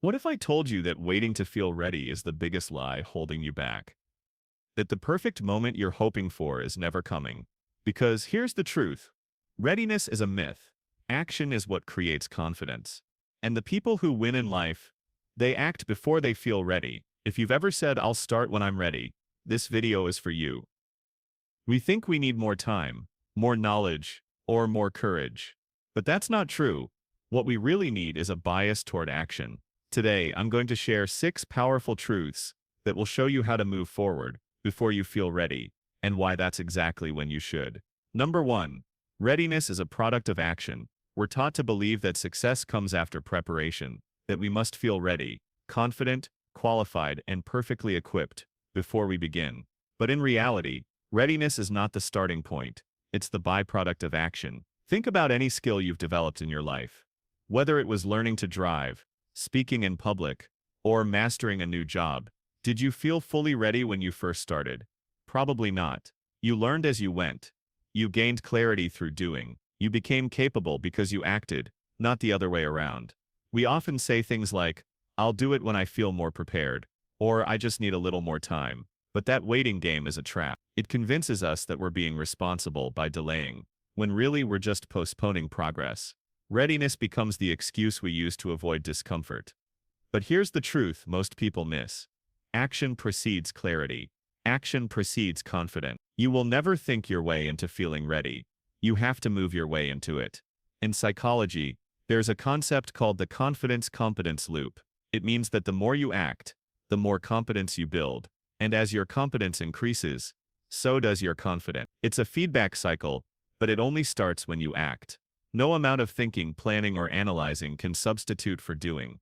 What if I told you that waiting to feel ready is the biggest lie holding you back? That the perfect moment you're hoping for is never coming? Because here's the truth. Readiness is a myth. Action is what creates confidence. And the people who win in life, they act before they feel ready. If you've ever said, "I'll start when I'm ready," this video is for you. We think we need more time, more knowledge, or more courage. But that's not true. What we really need is a bias toward action. Today, I'm going to share 6 powerful truths that will show you how to move forward before you feel ready, and why that's exactly when you should. Number 1. Readiness is a product of action. We're taught to believe that success comes after preparation, that we must feel ready, confident, qualified, and perfectly equipped before we begin. But in reality, readiness is not the starting point. It's the byproduct of action. Think about any skill you've developed in your life. Whether it was learning to drive, speaking in public, or mastering a new job, did you feel fully ready when you first started? Probably not. You learned as you went. You gained clarity through doing. You became capable because you acted, not the other way around. We often say things like, "I'll do it when I feel more prepared," or "I just need a little more time." But that waiting game is a trap. It convinces us that we're being responsible by delaying, when really we're just postponing progress. Readiness becomes the excuse we use to avoid discomfort. But here's the truth most people miss. Action precedes clarity. Action precedes confidence. You will never think your way into feeling ready. You have to move your way into it. In psychology, there's a concept called the confidence-competence loop. It means that the more you act, the more competence you build. And as your competence increases, so does your confidence. It's a feedback cycle, but it only starts when you act. No amount of thinking, planning, or analyzing can substitute for doing.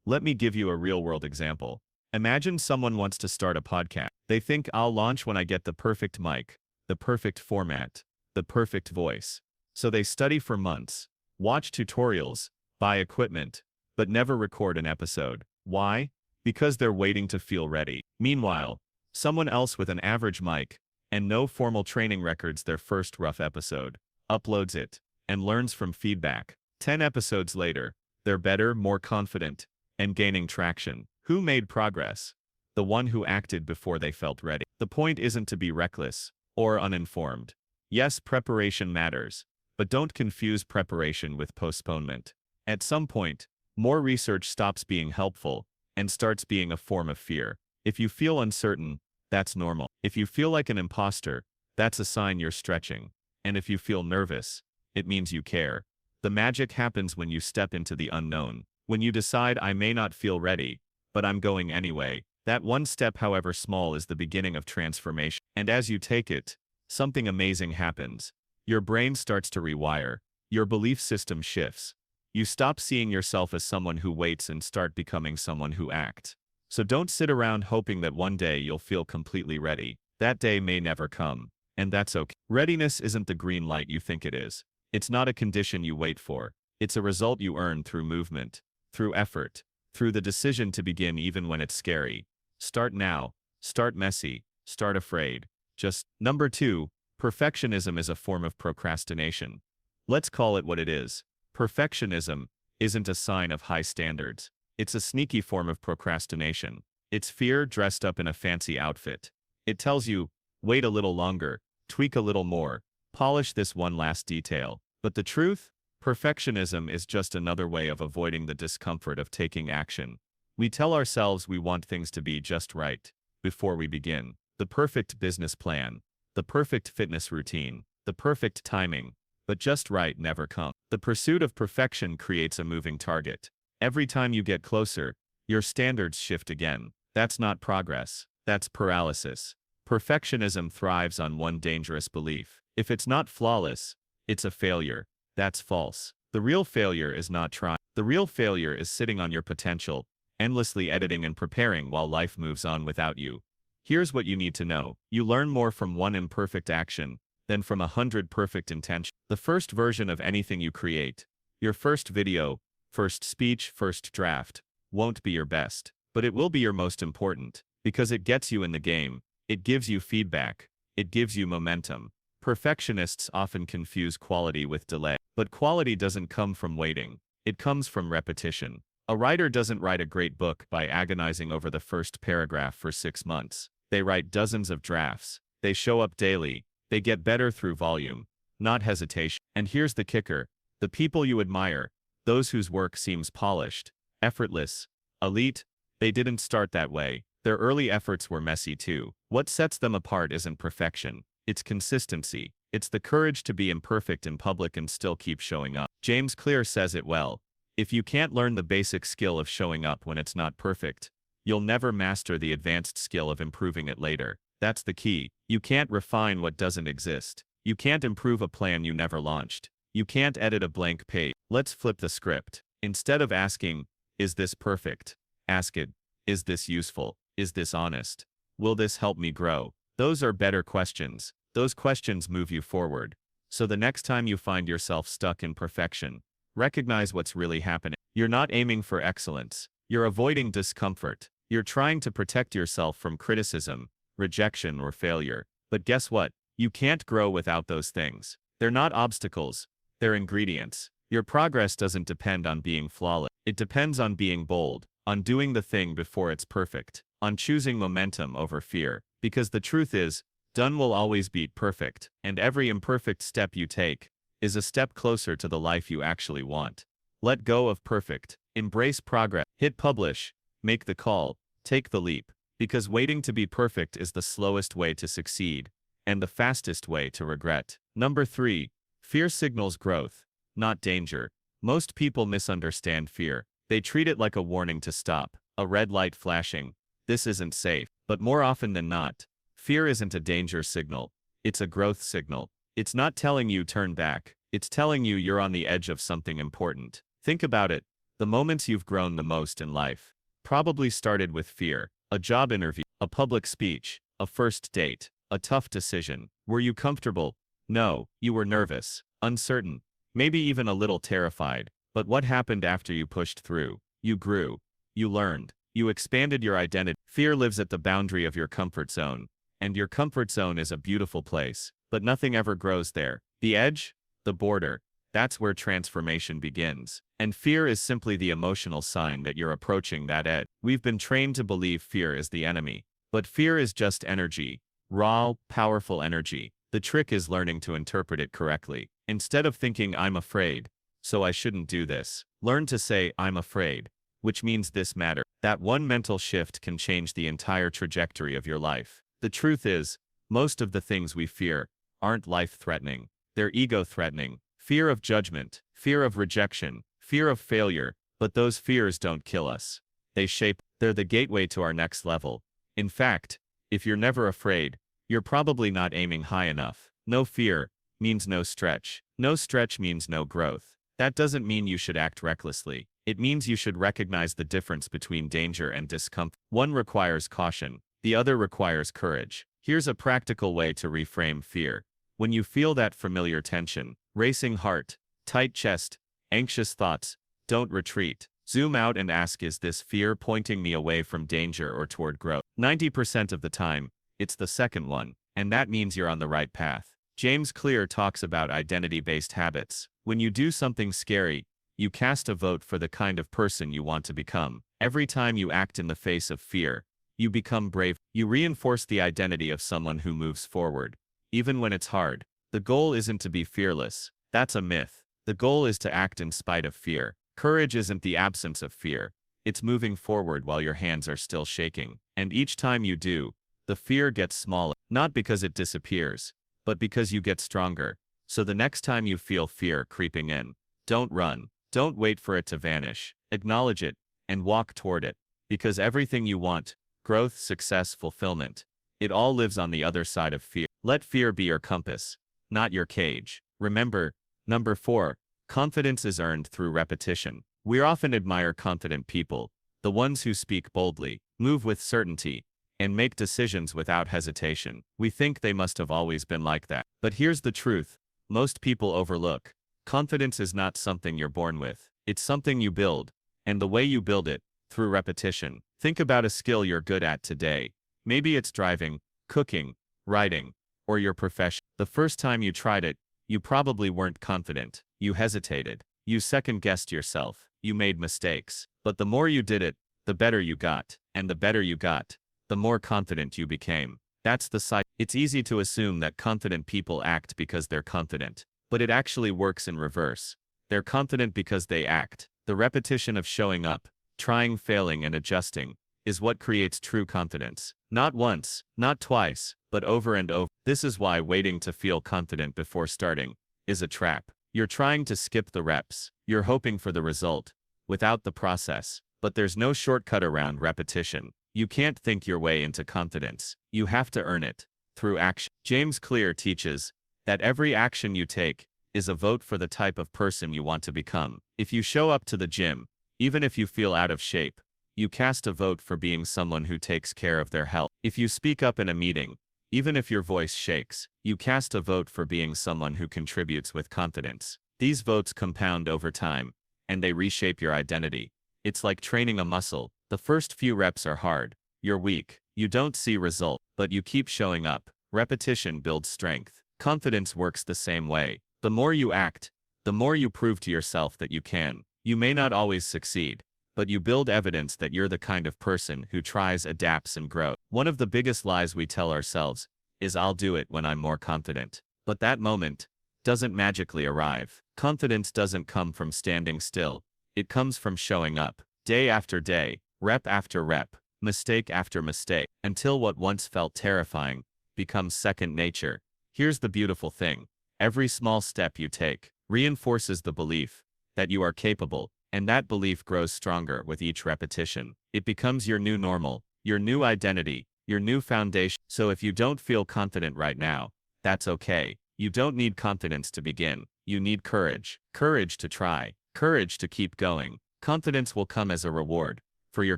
Let me give you a real-world example. Imagine someone wants to start a podcast. They think, "I'll launch when I get the perfect mic, the perfect format, the perfect voice." So they study for months, watch tutorials, buy equipment, but never record an episode. Why? Because they're waiting to feel ready. Meanwhile, someone else with an average mic and no formal training records their first rough episode, uploads it, and learns from feedback. 10 episodes later, they're better, more confident, and gaining traction. Who made progress? The one who acted before they felt ready. The point isn't to be reckless or uninformed. Yes, preparation matters, but don't confuse preparation with postponement. At some point, more research stops being helpful and starts being a form of fear. If you feel uncertain, that's normal. If you feel like an imposter, that's a sign you're stretching. And if you feel nervous, it means you care. The magic happens when you step into the unknown. When you decide, "I may not feel ready, but I'm going anyway." That one step, however small, is the beginning of transformation. And as you take it, something amazing happens. Your brain starts to rewire. Your belief system shifts. You stop seeing yourself as someone who waits and start becoming someone who acts. So don't sit around hoping that one day you'll feel completely ready. That day may never come, and that's okay. Readiness isn't the green light you think it is. It's not a condition you wait for. It's a result you earn through movement, through effort, through the decision to begin even when it's scary. Start now. Start messy. Start afraid. Just. Number 2, perfectionism is a form of procrastination. Let's call it what it is. Perfectionism isn't a sign of high standards. It's a sneaky form of procrastination. It's fear dressed up in a fancy outfit. It tells you, wait a little longer, tweak a little more, polish this one last detail. But the truth? Perfectionism is just another way of avoiding the discomfort of taking action. We tell ourselves we want things to be just right before we begin. The perfect business plan, the perfect fitness routine, the perfect timing, but just right never comes. The pursuit of perfection creates a moving target. Every time you get closer, your standards shift again. That's not progress. That's paralysis. Perfectionism thrives on one dangerous belief. If it's not flawless, it's a failure. That's false. The real failure is not trying. The real failure is sitting on your potential, endlessly editing and preparing while life moves on without you. Here's what you need to know. You learn more from one imperfect action than from 100 perfect intentions. The first version of anything you create, your first video, first speech, first draft, won't be your best, but it will be your most important, because it gets you in the game. It gives you feedback. It gives you momentum. Perfectionists often confuse quality with delay, but quality doesn't come from waiting. It comes from repetition. A writer doesn't write a great book by agonizing over the first paragraph for 6 months. They write dozens of drafts. They show up daily. They get better through volume, not hesitation. And here's the kicker. The people you admire, those whose work seems polished, effortless, elite, they didn't start that way. Their early efforts were messy too. What sets them apart isn't perfection. It's consistency. It's the courage to be imperfect in public and still keep showing up. James Clear says it well. If you can't learn the basic skill of showing up when it's not perfect, you'll never master the advanced skill of improving it later. That's the key. You can't refine what doesn't exist. You can't improve a plan you never launched. You can't edit a blank page. Let's flip the script. Instead of asking, is this perfect? Ask it, is this useful? Is this honest? Will this help me grow? Those are better questions. Those questions move you forward. So the next time you find yourself stuck in perfection, recognize what's really happening. You're not aiming for excellence. You're avoiding discomfort. You're trying to protect yourself from criticism, rejection, or failure. But guess what? You can't grow without those things. They're not obstacles. They're ingredients. Your progress doesn't depend on being flawless. It depends on being bold, on doing the thing before it's perfect, on choosing momentum over fear. Because the truth is, done will always beat perfect, and every imperfect step you take is a step closer to the life you actually want. Let go of perfect. Embrace progress. Hit publish. Make the call. Take the leap. Because waiting to be perfect is the slowest way to succeed, and the fastest way to regret. Number 3. Fear signals growth, not danger. Most people misunderstand fear. They treat it like a warning to stop, a red light flashing. This isn't safe. But more often than not, fear isn't a danger signal. It's a growth signal. It's not telling you turn back. It's telling you you're on the edge of something important. Think about it. The moments you've grown the most in life probably started with fear. A job interview, a public speech, a first date, a tough decision. Were you comfortable? No, you were nervous, uncertain, maybe even a little terrified. But what happened after you pushed through? You grew. You learned. You expanded your identity. Fear lives at the boundary of your comfort zone. And your comfort zone is a beautiful place, but nothing ever grows there. The edge? The border. That's where transformation begins. And fear is simply the emotional sign that you're approaching that edge. We've been trained to believe fear is the enemy. But fear is just energy. Raw, powerful energy. The trick is learning to interpret it correctly. Instead of thinking, I'm afraid, so I shouldn't do this, learn to say, I'm afraid, which means this matters. That one mental shift can change the entire trajectory of your life. The truth is, most of the things we fear aren't life-threatening. They're ego-threatening. Fear of judgment, fear of rejection, fear of failure. But those fears don't kill us. They're the gateway to our next level. In fact, if you're never afraid, you're probably not aiming high enough. No fear means no stretch. No stretch means no growth. That doesn't mean you should act recklessly. It means you should recognize the difference between danger and discomfort. One requires caution. The other requires courage. Here's a practical way to reframe fear. When you feel that familiar tension, racing heart, tight chest, anxious thoughts, don't retreat. Zoom out and ask, is this fear pointing me away from danger or toward growth? 90% of the time, it's the second one, and that means you're on the right path. James Clear talks about identity-based habits. When you do something scary, you cast a vote for the kind of person you want to become. Every time you act in the face of fear, you become brave. You reinforce the identity of someone who moves forward, even when it's hard. The goal isn't to be fearless. That's a myth. The goal is to act in spite of fear. Courage isn't the absence of fear. It's moving forward while your hands are still shaking. And each time you do, the fear gets smaller. Not because it disappears, but because you get stronger. So the next time you feel fear creeping in, don't run. Don't wait for it to vanish. Acknowledge it and walk toward it. Because everything you want, growth, success, fulfillment, it all lives on the other side of fear. Let fear be your compass, not your cage. Remember, number 4, confidence is earned through repetition. We often admire confident people, the ones who speak boldly, move with certainty, and make decisions without hesitation. We think they must have always been like that. But here's the truth. Most people overlook. Confidence is not something you're born with. It's something you build. And the way you build it, through repetition. Think about a skill you're good at today. Maybe it's driving, cooking, writing, or your profession. The first time you tried it, you probably weren't confident. You hesitated. You second-guessed yourself. you made mistakes. But the more you did it, the better you got. And the better you got, the more confident you became. That's the cycle. It's easy to assume that confident people act because they're confident. But it actually works in reverse. They're confident because they act. The repetition of showing up, trying, failing, and adjusting is what creates true confidence. Not once, not twice, but over and over. This is why waiting to feel confident before starting is a trap. You're trying to skip the reps. You're hoping for the result without the process. But there's no shortcut around repetition. You can't think your way into confidence. You have to earn it through action. James Clear teaches that every action you take is a vote for the type of person you want to become. If you show up to the gym, even if you feel out of shape, you cast a vote for being someone who takes care of their health. If you speak up in a meeting, even if your voice shakes, you cast a vote for being someone who contributes with confidence. These votes compound over time, and they reshape your identity. It's like training a muscle. The first few reps are hard. You're weak. You don't see result, but you keep showing up. Repetition builds strength. Confidence works the same way. The more you act, the more you prove to yourself that you can. You may not always succeed, but you build evidence that you're the kind of person who tries, adapts, and grows. One of the biggest lies we tell ourselves is, I'll do it when I'm more confident. But that moment doesn't magically arrive. Confidence doesn't come from standing still. It comes from showing up, day after day, rep after rep, mistake after mistake, until what once felt terrifying becomes second nature. Here's the beautiful thing. Every small step you take reinforces the belief that you are capable, and that belief grows stronger with each repetition. It becomes your new normal, your new identity, your new foundation. So if you don't feel confident right now, that's okay. You don't need confidence to begin. You need courage. Courage to try. Courage to keep going. Confidence will come as a reward for your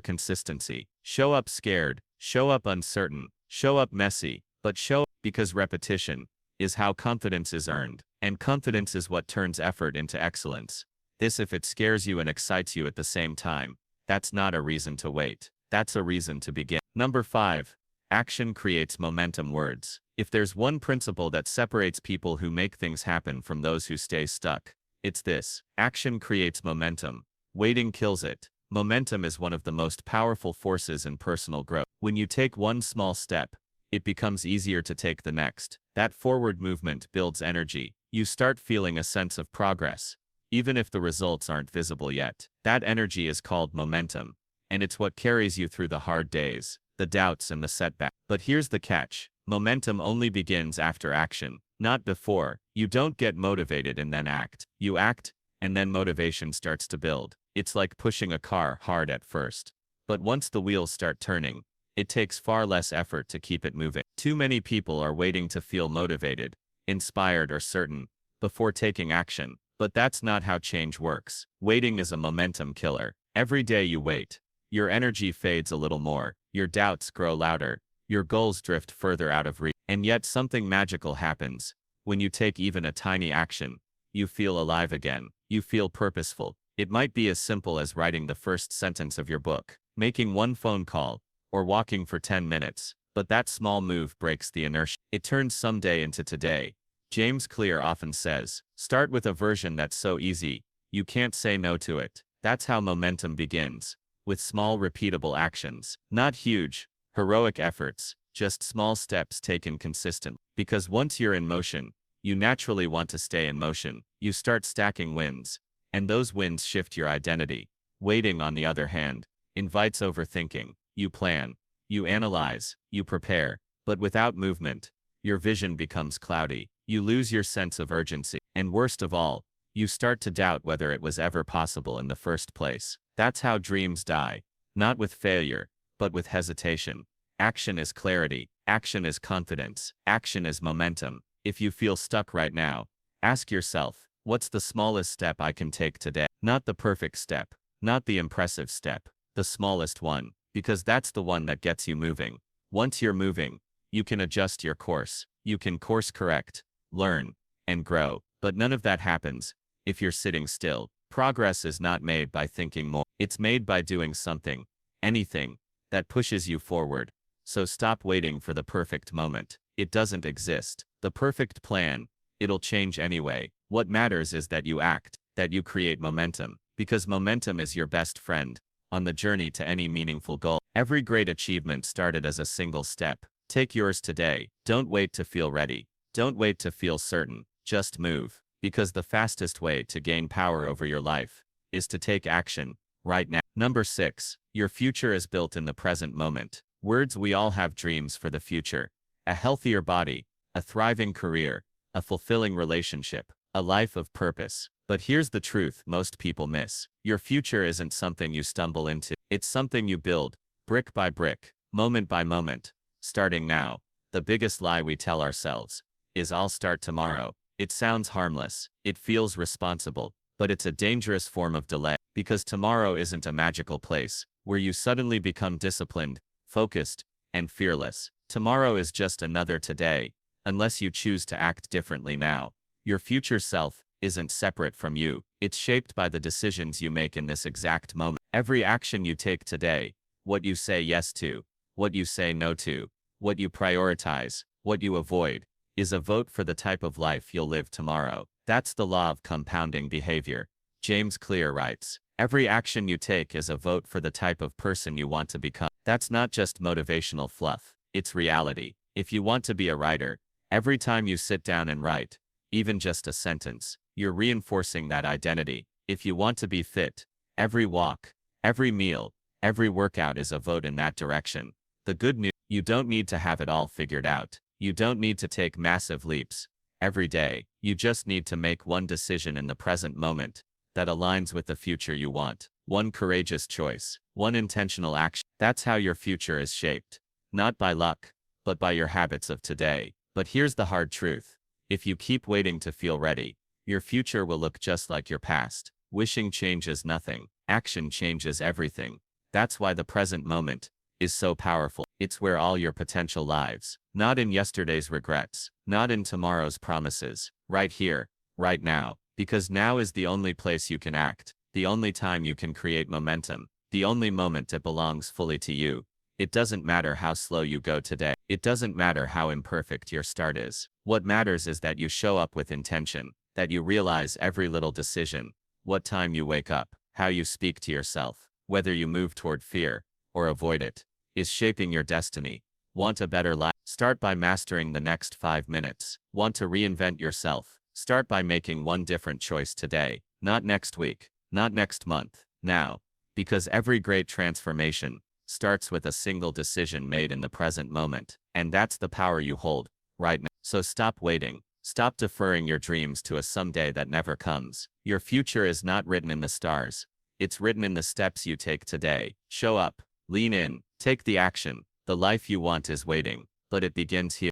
consistency. Show up scared. Show up uncertain. Show up messy. But show up, because repetition is how confidence is earned. And confidence is what turns effort into excellence. If it scares you and excites you at the same time, that's not a reason to wait. That's a reason to begin. Number 5. Action creates momentum. Words. If there's one principle that separates people who make things happen from those who stay stuck, it's this. Action creates momentum. Waiting kills it. Momentum is one of the most powerful forces in personal growth. When you take one small step, it becomes easier to take the next. That forward movement builds energy. You start feeling a sense of progress, even if the results aren't visible yet. That energy is called momentum, and it's what carries you through the hard days, the doubts, and the setbacks. But here's the catch. Momentum only begins after action, not before. You don't get motivated and then act. You act, and then motivation starts to build. It's like pushing a car hard at first, but once the wheels start turning, it takes far less effort to keep it moving. Too many people are waiting to feel motivated, inspired, or certain before taking action. But that's not how change works. Waiting is a momentum killer. Every day you wait, your energy fades a little more, your doubts grow louder, your goals drift further out of reach. And yet something magical happens. When you take even a tiny action, you feel alive again. You feel purposeful. It might be as simple as writing the first sentence of your book, making one phone call, or walking for 10 minutes. But that small move breaks the inertia. It turns someday into today. James Clear often says, start with a version that's so easy, you can't say no to it. That's how momentum begins, with small repeatable actions. Not huge, heroic efforts, just small steps taken consistently. Because once you're in motion, you naturally want to stay in motion. You start stacking wins, and those wins shift your identity. Waiting, on the other hand, invites overthinking. You plan, you analyze, you prepare, but without movement, your vision becomes cloudy. You lose your sense of urgency. And worst of all, you start to doubt whether it was ever possible in the first place. That's how dreams die. Not with failure, but with hesitation. Action is clarity. Action is confidence. Action is momentum. If you feel stuck right now, ask yourself, what's the smallest step I can take today? Not the perfect step, not the impressive step, the smallest one, because that's the one that gets you moving. Once you're moving, you can adjust your course. You can course correct, learn, and grow. But none of that happens if you're sitting still. Progress is not made by thinking more. It's made by doing something, anything, that pushes you forward. So stop waiting for the perfect moment. It doesn't exist. The perfect plan, it'll change anyway. What matters is that you act, that you create momentum. because momentum is your best friend on the journey to any meaningful goal. Every great achievement started as a single step. Take yours today. Don't wait to feel ready. Don't wait to feel certain. Just move. Because the fastest way to gain power over your life is to take action right now. Number 6. Your future is built in the present moment. Words: we all have dreams for the future. A healthier body, a thriving career, a fulfilling relationship, a life of purpose. But here's the truth most people miss. Your future isn't something you stumble into. It's something you build, brick by brick, moment by moment, starting now. The biggest lie we tell ourselves is "I'll start tomorrow." It sounds harmless, it feels responsible, but it's a dangerous form of delay, because tomorrow isn't a magical place where you suddenly become disciplined, focused, and fearless. Tomorrow is just another today, unless you choose to act differently now. Your future self isn't separate from you. It's shaped by the decisions you make in this exact moment. Every action you take today, what you say yes to, what you say no to, what you prioritize, what you avoid, is a vote for the type of life you'll live tomorrow. That's the law of compounding behavior. James Clear writes, every action you take is a vote for the type of person you want to become. That's not just motivational fluff, it's reality. If you want to be a writer, every time you sit down and write, even just a sentence, you're reinforcing that identity. If you want to be fit, every walk, every meal, every workout is a vote in that direction. The good news: you don't need to have it all figured out. You don't need to take massive leaps every day. You just need to make one decision in the present moment that aligns with the future you want. One courageous choice, one intentional action. That's how your future is shaped. Not by luck, but by your habits of today. But here's the hard truth. If you keep waiting to feel ready, your future will look just like your past. Wishing changes nothing. Action changes everything. That's why the present moment is so powerful. It's where all your potential lives. Not in yesterday's regrets. Not in tomorrow's promises. Right here, right now. Because now is the only place you can act. The only time you can create momentum. The only moment it belongs fully to you. It doesn't matter how slow you go today. It doesn't matter how imperfect your start is. What matters is that you show up with intention. That you realize every little decision. What time you wake up. How you speak to yourself. Whether you move toward fear or avoid it, is shaping your destiny. Want a better life? Start by mastering the next 5 minutes. Want to reinvent yourself? Start by making one different choice today. Not next week. Not next month. Now. Because every great transformation starts with a single decision made in the present moment. And that's the power you hold right now. So stop waiting. Stop deferring your dreams to a someday that never comes. Your future is not written in the stars. It's written in the steps you take today. Show up. Lean in. Take the action. The life you want is waiting, but it begins here.